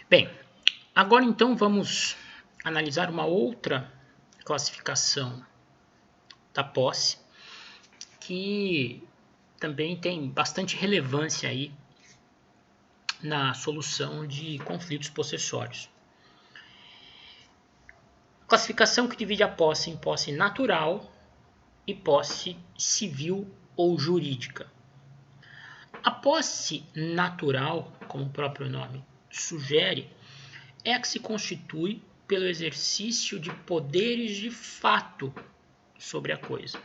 Bem, agora então vamos analisar uma outra classificação da posse que também tem bastante relevância aí na solução de conflitos possessórios. Classificação que divide a posse em posse natural e posse civil ou jurídica. A posse natural, como o próprio nome sugere, é a que se constitui pelo exercício de poderes de fato sobre a coisa.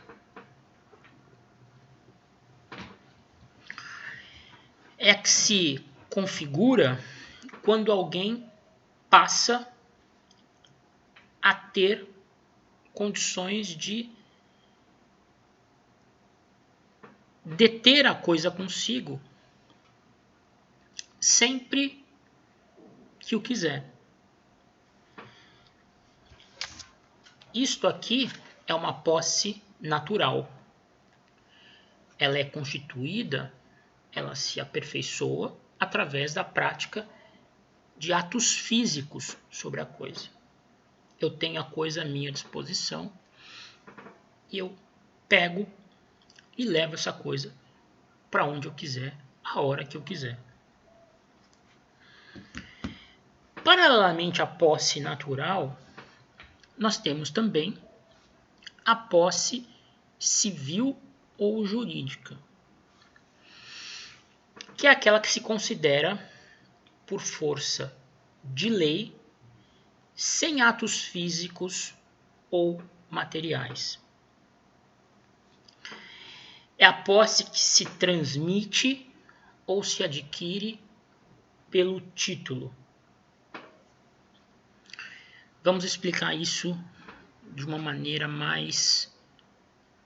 É a que se configura quando alguém passa a ter condições de deter a coisa consigo sempre que o quiser. Isto aqui é uma posse natural. Ela é constituída, ela se aperfeiçoa através da prática de atos físicos sobre a coisa. Eu tenho a coisa à minha disposição e eu pego e levo essa coisa para onde eu quiser, a hora que eu quiser. Paralelamente à posse natural, nós temos também a posse civil ou jurídica, que é aquela que se considera por força de lei, sem atos físicos ou materiais. É a posse que se transmite ou se adquire pelo título. Vamos explicar isso de uma maneira mais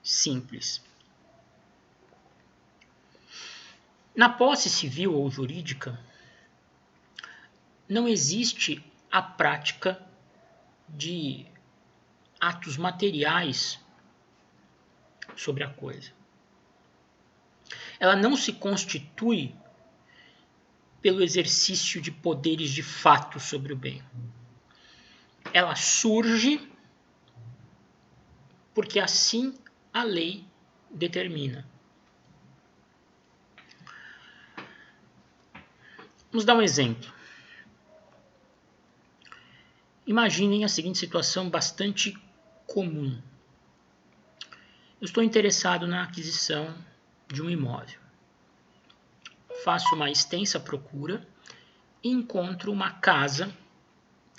simples. Na posse civil ou jurídica, não existe a prática de atos materiais sobre a coisa. Ela não se constitui pelo exercício de poderes de fato sobre o bem. Ela surge porque assim a lei determina. Vamos dar um exemplo. Imaginem a seguinte situação bastante comum. Eu estou interessado na aquisição de um imóvel. Faço uma extensa procura e encontro uma casa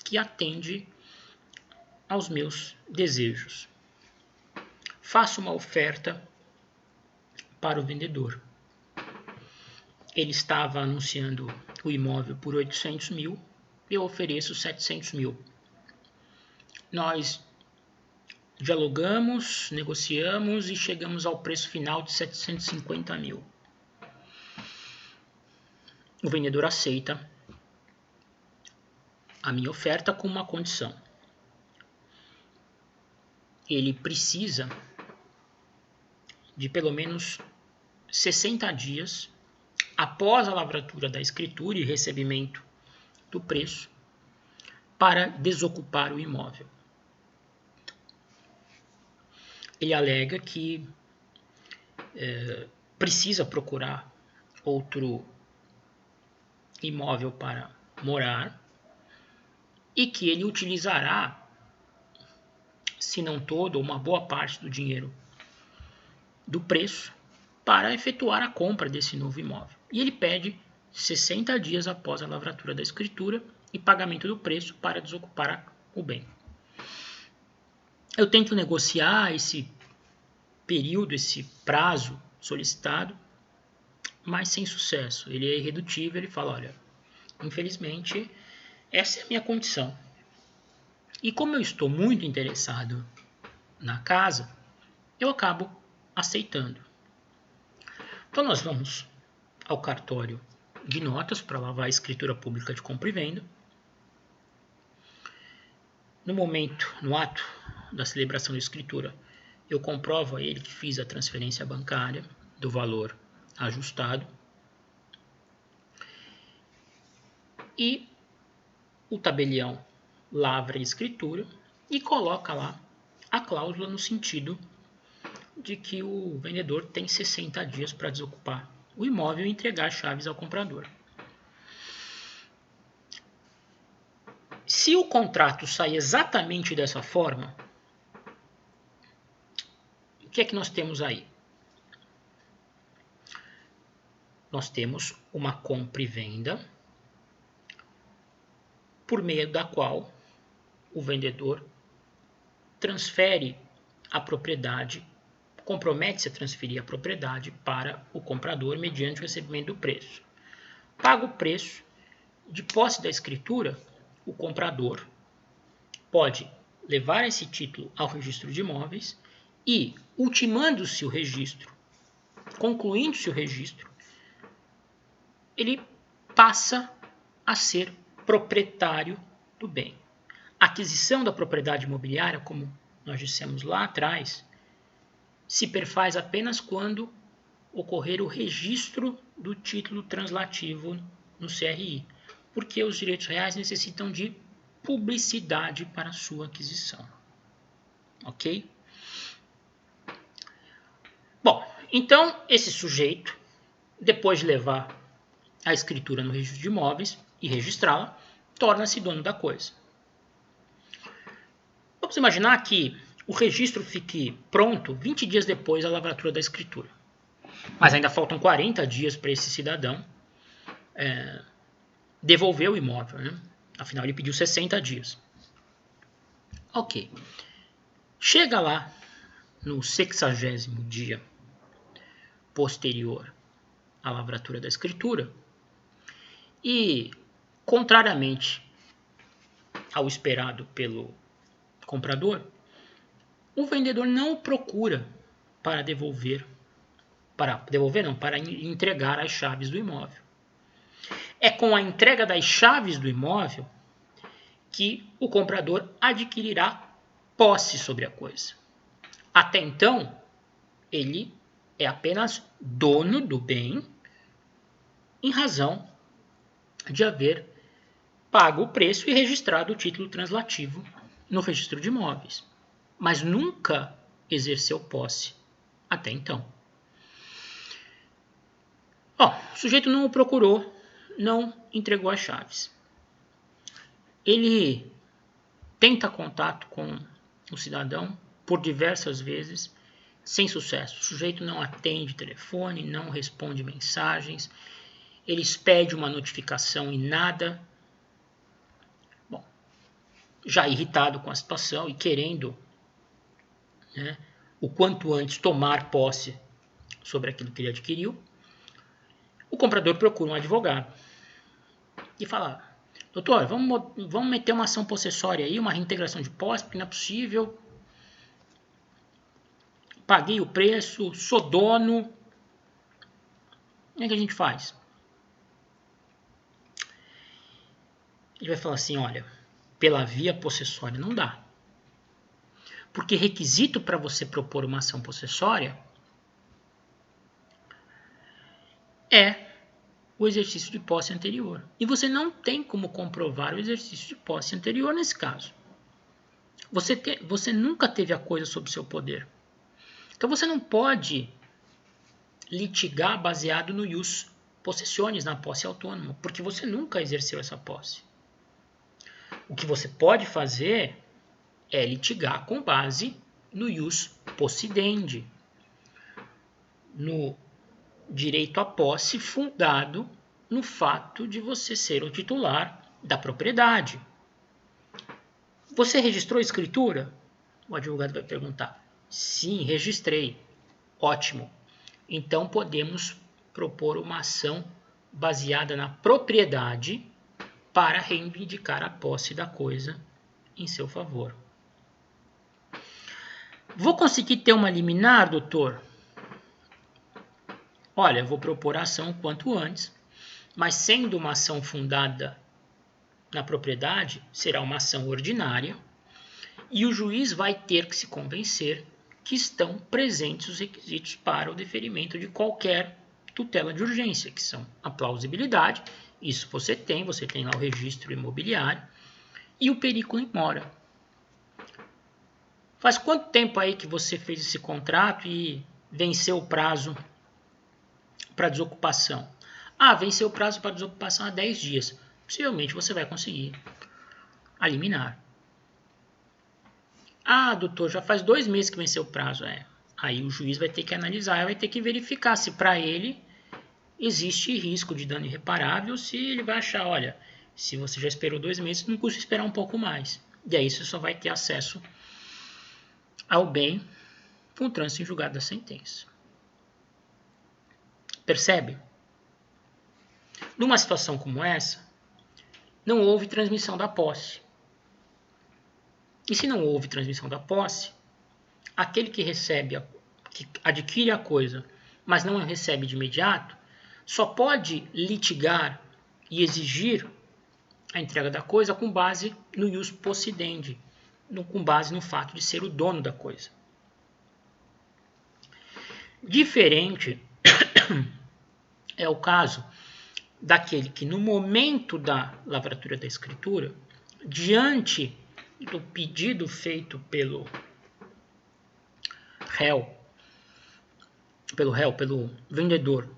que atende aos meus desejos. Faço uma oferta para o vendedor. Ele estava anunciando o imóvel por 800 mil, eu ofereço 700 mil. Nós dialogamos, negociamos e chegamos ao preço final de 750 mil. O vendedor aceita a minha oferta com uma condição. Ele precisa de pelo menos 60 dias após a lavratura da escritura e recebimento do preço para desocupar o imóvel. Ele alega que precisa procurar outro imóvel para morar e que ele utilizará, se não todo, uma boa parte do dinheiro do preço para efetuar a compra desse novo imóvel. E ele pede 60 dias após a lavratura da escritura e pagamento do preço para desocupar o bem. Eu tento negociar esse período, esse prazo solicitado, mas sem sucesso. Ele é irredutível, ele fala, olha, infelizmente, essa é a minha condição. E como eu estou muito interessado na casa, eu acabo aceitando. Então nós vamos ao cartório de notas para lavar a escritura pública de compra e venda. No ato da celebração de escritura, eu comprovo a ele que fiz a transferência bancária do valor ajustado e o tabelião lavra e escritura e coloca lá a cláusula no sentido de que o vendedor tem 60 dias para desocupar o imóvel e entregar as chaves ao comprador. Se o contrato sair exatamente dessa forma, o que é que nós temos aí? Nós temos uma compra e venda por meio da qual o vendedor transfere a propriedade, compromete-se a transferir a propriedade para o comprador mediante o recebimento do preço. Paga o preço, de posse da escritura, o comprador pode levar esse título ao registro de imóveis e, ultimando-se o registro, concluindo-se o registro, ele passa a ser proprietário do bem. A aquisição da propriedade imobiliária, como nós dissemos lá atrás, se perfaz apenas quando ocorrer o registro do título translativo no CRI, porque os direitos reais necessitam de publicidade para sua aquisição. Ok? Bom, então esse sujeito, depois de levar a escritura no registro de imóveis e registrá-la, torna-se dono da coisa. Vamos imaginar que o registro fique pronto 20 dias depois da lavratura da escritura. Mas ainda faltam 40 dias para esse cidadão devolver o imóvel, né? Afinal, ele pediu 60 dias. Ok. Chega lá no 60º dia posterior à lavratura da escritura e, contrariamente ao esperado pelo comprador, o vendedor não o procura para entregar as chaves do imóvel. É com a entrega das chaves do imóvel que o comprador adquirirá posse sobre a coisa. Até então, ele é apenas dono do bem em razão de haver pago o preço e registrado o título translativo no registro de imóveis, mas nunca exerceu posse até então. O sujeito não o procurou, não entregou as chaves. Ele tenta contato com o cidadão por diversas vezes, sem sucesso. O sujeito não atende telefone, não responde mensagens, ele expede uma notificação e nada. Bom, já irritado com a situação e querendo, o quanto antes tomar posse sobre aquilo que ele adquiriu, o comprador procura um advogado e fala: doutor, vamos meter uma ação possessória aí, uma reintegração de posse, porque não é possível. Paguei o preço, sou dono. O que é que a gente faz? Ele vai falar assim: olha, pela via possessória não dá. Porque requisito para você propor uma ação possessória é o exercício de posse anterior. E você não tem como comprovar o exercício de posse anterior nesse caso. Você nunca teve a coisa sob seu poder. Então você não pode litigar baseado no ius possessionis, na posse autônoma, porque você nunca exerceu essa posse. O que você pode fazer é litigar com base no ius possidendi, no direito à posse fundado no fato de você ser o titular da propriedade. Você registrou a escritura? O advogado vai perguntar. Sim, registrei. Ótimo. Então podemos propor uma ação baseada na propriedade para reivindicar a posse da coisa em seu favor. Vou conseguir ter uma liminar, doutor? Olha, vou propor a ação quanto antes, mas sendo uma ação fundada na propriedade, será uma ação ordinária e o juiz vai ter que se convencer que estão presentes os requisitos para o deferimento de qualquer tutela de urgência, que são a plausibilidade Isso você tem lá o registro imobiliário e o perículo mora. Faz quanto tempo aí que você fez esse contrato e venceu o prazo para desocupação? Ah, venceu o prazo para desocupação há 10 dias. Possivelmente você vai conseguir a liminar. Ah, doutor, já faz 2 meses que venceu o prazo. Aí o juiz vai ter que analisar, vai ter que verificar se para ele existe risco de dano irreparável, se ele vai achar, olha, se você já esperou 2 meses, não custa esperar um pouco mais. E aí você só vai ter acesso ao bem com o trânsito em julgado da sentença. Percebe? Numa situação como essa, não houve transmissão da posse. E se não houve transmissão da posse, aquele que recebe, que adquire a coisa, mas não a recebe de imediato, só pode litigar e exigir a entrega da coisa com base no ius possidendi, com base no fato de ser o dono da coisa. Diferente é o caso daquele que, no momento da lavratura da escritura, diante do pedido feito pelo vendedor,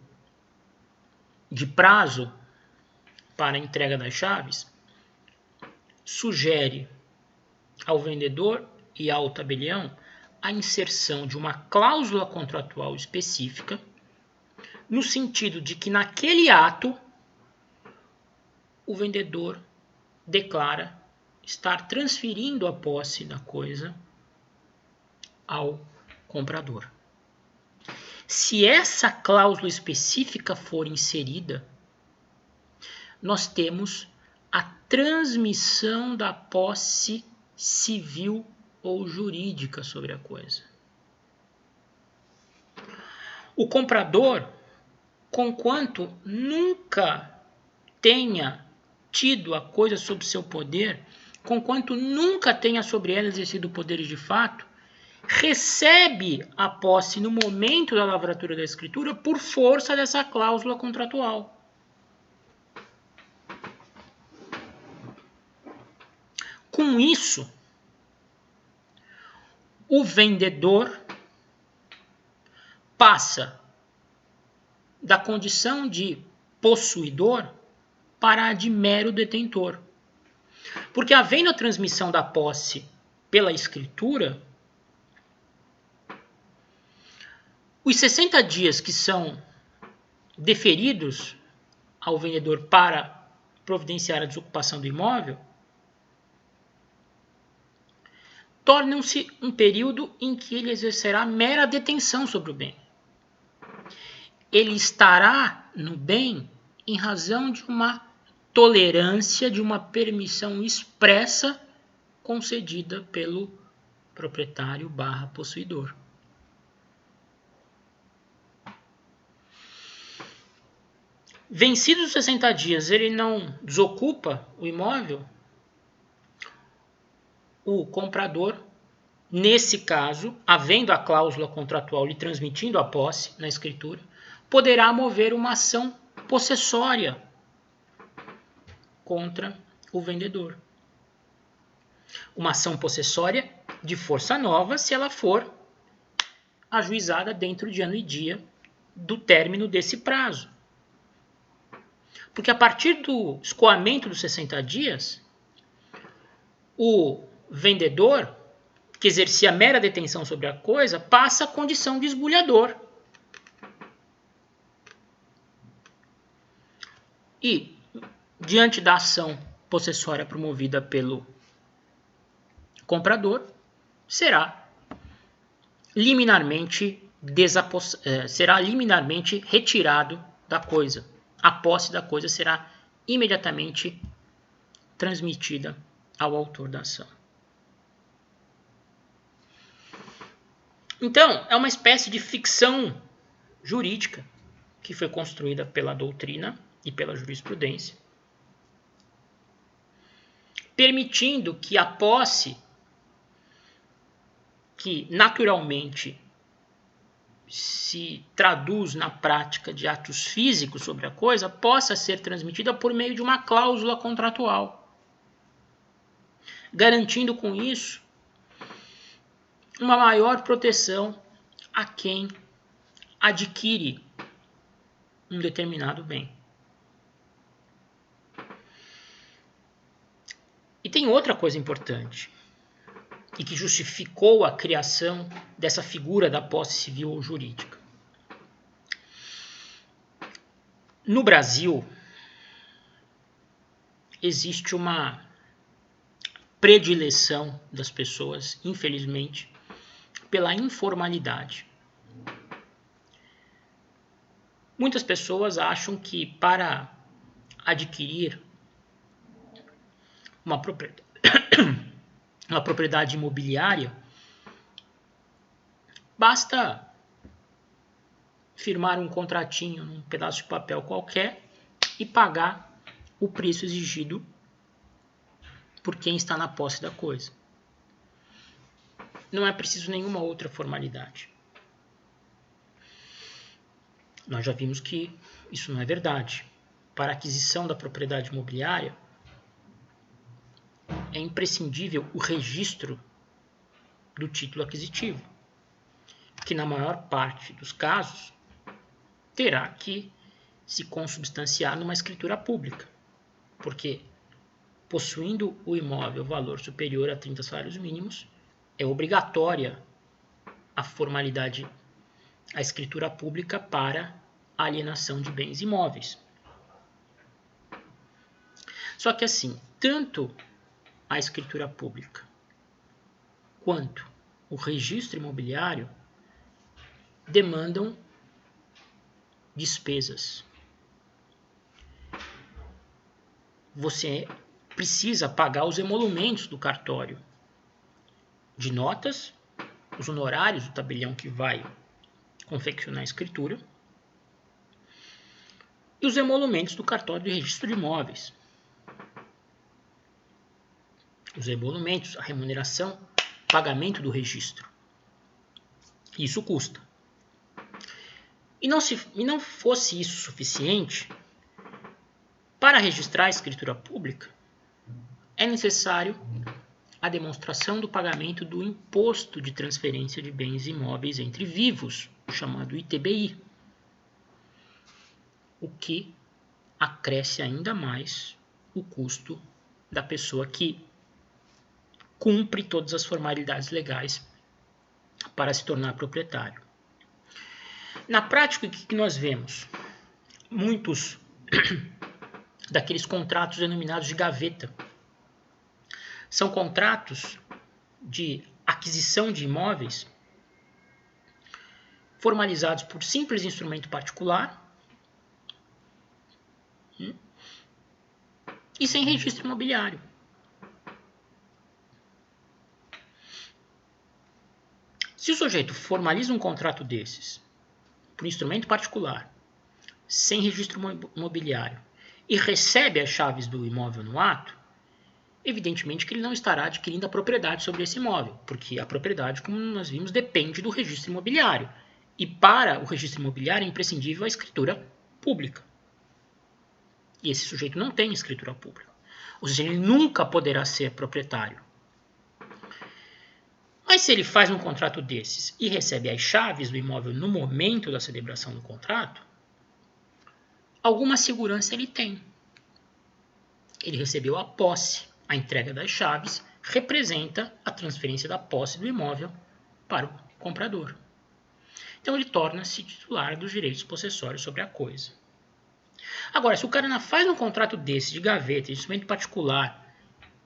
de prazo para a entrega das chaves, sugere ao vendedor e ao tabelião a inserção de uma cláusula contratual específica, no sentido de que naquele ato o vendedor declara estar transferindo a posse da coisa ao comprador. Se essa cláusula específica for inserida, nós temos a transmissão da posse civil ou jurídica sobre a coisa. O comprador, conquanto nunca tenha tido a coisa sob seu poder, conquanto nunca tenha sobre ela exercido poderes de fato, recebe a posse no momento da lavratura da escritura por força dessa cláusula contratual. Com isso, o vendedor passa da condição de possuidor para a de mero detentor. Porque havendo a transmissão da posse pela escritura, os 60 dias que são deferidos ao vendedor para providenciar a desocupação do imóvel tornam-se um período em que ele exercerá mera detenção sobre o bem. Ele estará no bem em razão de uma tolerância, de uma permissão expressa concedida pelo proprietário / possuidor. Vencidos os 60 dias, ele não desocupa o imóvel, o comprador, nesse caso, havendo a cláusula contratual lhe transmitindo a posse na escritura, poderá mover uma ação possessória contra o vendedor. Uma ação possessória de força nova se ela for ajuizada dentro de ano e dia do término desse prazo. Porque a partir do escoamento dos 60 dias, o vendedor, que exercia mera detenção sobre a coisa, passa a condição de esbulhador. E, diante da ação possessória promovida pelo comprador, será liminarmente retirado da coisa. A posse da coisa será imediatamente transmitida ao autor da ação. Então, é uma espécie de ficção jurídica que foi construída pela doutrina e pela jurisprudência, permitindo que a posse, que naturalmente se traduz na prática de atos físicos sobre a coisa, possa ser transmitida por meio de uma cláusula contratual, garantindo com isso uma maior proteção a quem adquire um determinado bem. E tem outra coisa importante, e que justificou a criação dessa figura da posse civil ou jurídica. No Brasil, existe uma predileção das pessoas, infelizmente, pela informalidade. Muitas pessoas acham que para adquirir uma propriedade imobiliária, basta firmar um contratinho num pedaço de papel qualquer e pagar o preço exigido por quem está na posse da coisa. Não é preciso nenhuma outra formalidade. Nós já vimos que isso não é verdade. Para a aquisição da propriedade imobiliária, é imprescindível o registro do título aquisitivo, que na maior parte dos casos terá que se consubstanciar numa escritura pública, porque possuindo o imóvel valor superior a 30 salários mínimos, é obrigatória a formalidade, a escritura pública para a alienação de bens imóveis. Só que assim, tanto a escritura pública quanto o registro imobiliário demandam despesas. Você precisa pagar os emolumentos do cartório de notas, os honorários do tabelião que vai confeccionar a escritura e os emolumentos do cartório de registro de imóveis. Os emolumentos, a remuneração, pagamento do registro. Isso custa. E não fosse isso suficiente, para registrar a escritura pública, é necessário a demonstração do pagamento do Imposto de Transferência de Bens Imóveis entre Vivos, o chamado ITBI, o que acresce ainda mais o custo da pessoa que cumpre todas as formalidades legais para se tornar proprietário. Na prática, o que nós vemos? Muitos daqueles contratos denominados de gaveta são contratos de aquisição de imóveis formalizados por simples instrumento particular e sem registro imobiliário. Se o sujeito formaliza um contrato desses por instrumento particular, sem registro imobiliário, e recebe as chaves do imóvel no ato, evidentemente que ele não estará adquirindo a propriedade sobre esse imóvel, porque a propriedade, como nós vimos, depende do registro imobiliário. E para o registro imobiliário é imprescindível a escritura pública. E esse sujeito não tem escritura pública. Ou seja, ele nunca poderá ser proprietário. Mas se ele faz um contrato desses e recebe as chaves do imóvel no momento da celebração do contrato, alguma segurança ele tem. Ele recebeu a posse. A entrega das chaves representa a transferência da posse do imóvel para o comprador. Então ele torna-se titular dos direitos possessórios sobre a coisa. Agora, se o cara não faz um contrato desse de gaveta, de instrumento particular,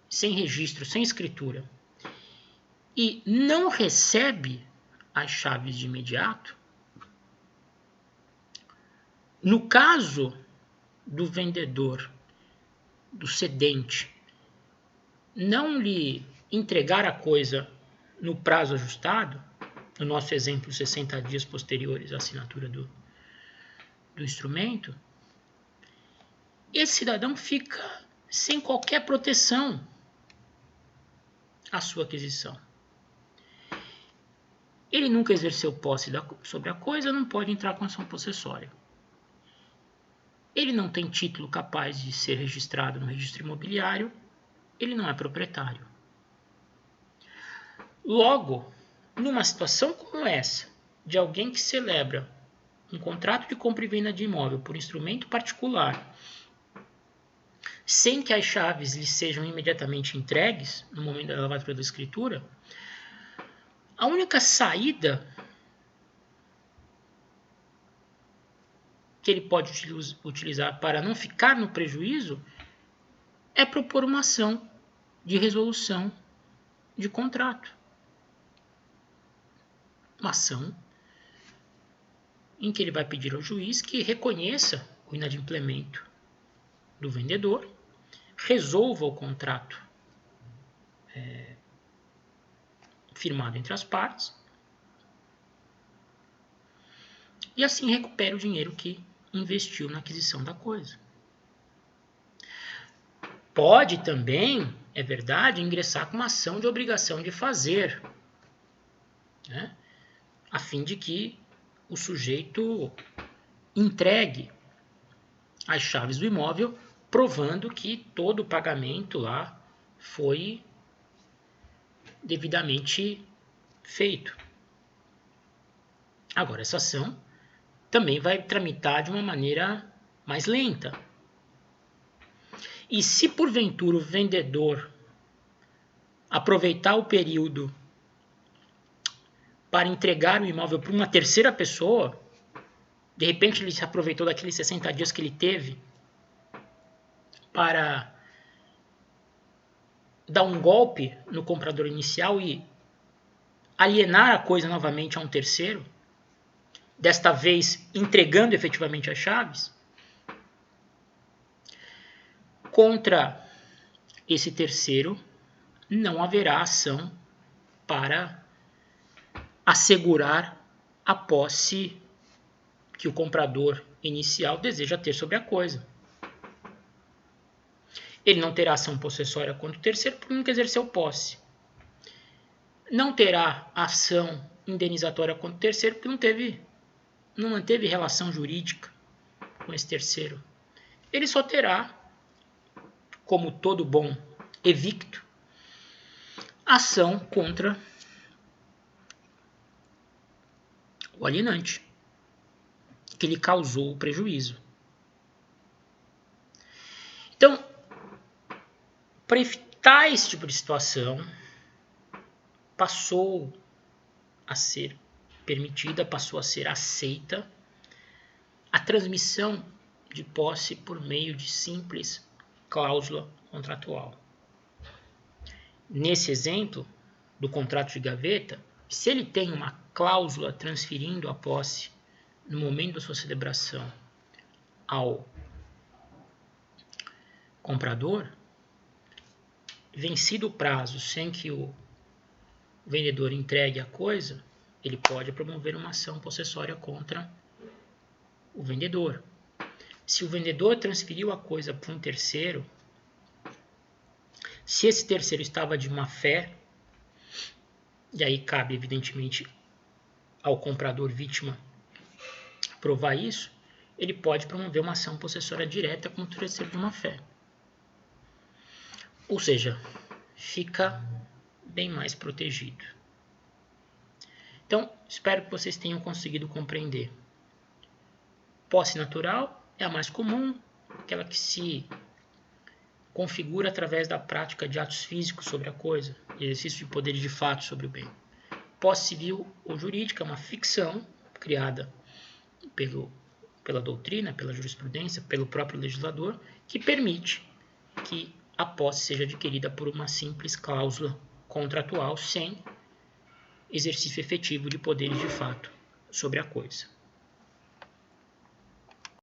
sem registro, sem escritura, e não recebe as chaves de imediato, no caso do vendedor, do cedente, não lhe entregar a coisa no prazo ajustado, no nosso exemplo, 60 dias posteriores à assinatura do instrumento, esse cidadão fica sem qualquer proteção à sua aquisição. Ele nunca exerceu posse sobre a coisa, não pode entrar com ação possessória. Ele não tem título capaz de ser registrado no registro imobiliário, ele não é proprietário. Logo, numa situação como essa, de alguém que celebra um contrato de compra e venda de imóvel por instrumento particular, sem que as chaves lhe sejam imediatamente entregues, no momento da lavatura da escritura, a única saída que ele pode utilizar para não ficar no prejuízo é propor uma ação de resolução de contrato. Uma ação em que ele vai pedir ao juiz que reconheça o inadimplemento do vendedor, resolva o contrato firmado entre as partes e assim recupere o dinheiro que investiu na aquisição da coisa. Pode também, é verdade, ingressar com uma ação de obrigação de fazer, né, a fim de que o sujeito entregue as chaves do imóvel, provando que todo o pagamento lá foi devidamente feito. Agora, essa ação também vai tramitar de uma maneira mais lenta. E se porventura o vendedor aproveitar o período para entregar o imóvel para uma terceira pessoa, de repente ele se aproveitou daqueles 60 dias que ele teve para dar um golpe no comprador inicial e alienar a coisa novamente a um terceiro, desta vez entregando efetivamente as chaves, contra esse terceiro não haverá ação para assegurar a posse que o comprador inicial deseja ter sobre a coisa. Ele não terá ação possessória contra o terceiro porque nunca exerceu posse. Não terá ação indenizatória contra o terceiro porque não manteve relação jurídica com esse terceiro. Ele só terá, como todo bom evicto, ação contra o alienante, que lhe causou o prejuízo. Então, para evitar esse tipo de situação, passou a ser permitida, passou a ser aceita a transmissão de posse por meio de simples cláusula contratual. Nesse exemplo do contrato de gaveta, se ele tem uma cláusula transferindo a posse no momento da sua celebração ao comprador, vencido o prazo sem que o vendedor entregue a coisa, ele pode promover uma ação possessória contra o vendedor. Se o vendedor transferiu a coisa para um terceiro, se esse terceiro estava de má fé, e aí cabe evidentemente ao comprador vítima provar isso, ele pode promover uma ação possessória direta contra o terceiro de má fé. Ou seja, fica bem mais protegido. Então, espero que vocês tenham conseguido compreender. Posse natural é a mais comum, aquela que se configura através da prática de atos físicos sobre a coisa, exercício de poderes de fato sobre o bem. Posse civil ou jurídica é uma ficção criada pela doutrina, pela jurisprudência, pelo próprio legislador, que permite que a posse seja adquirida por uma simples cláusula contratual sem exercício efetivo de poderes de fato sobre a coisa.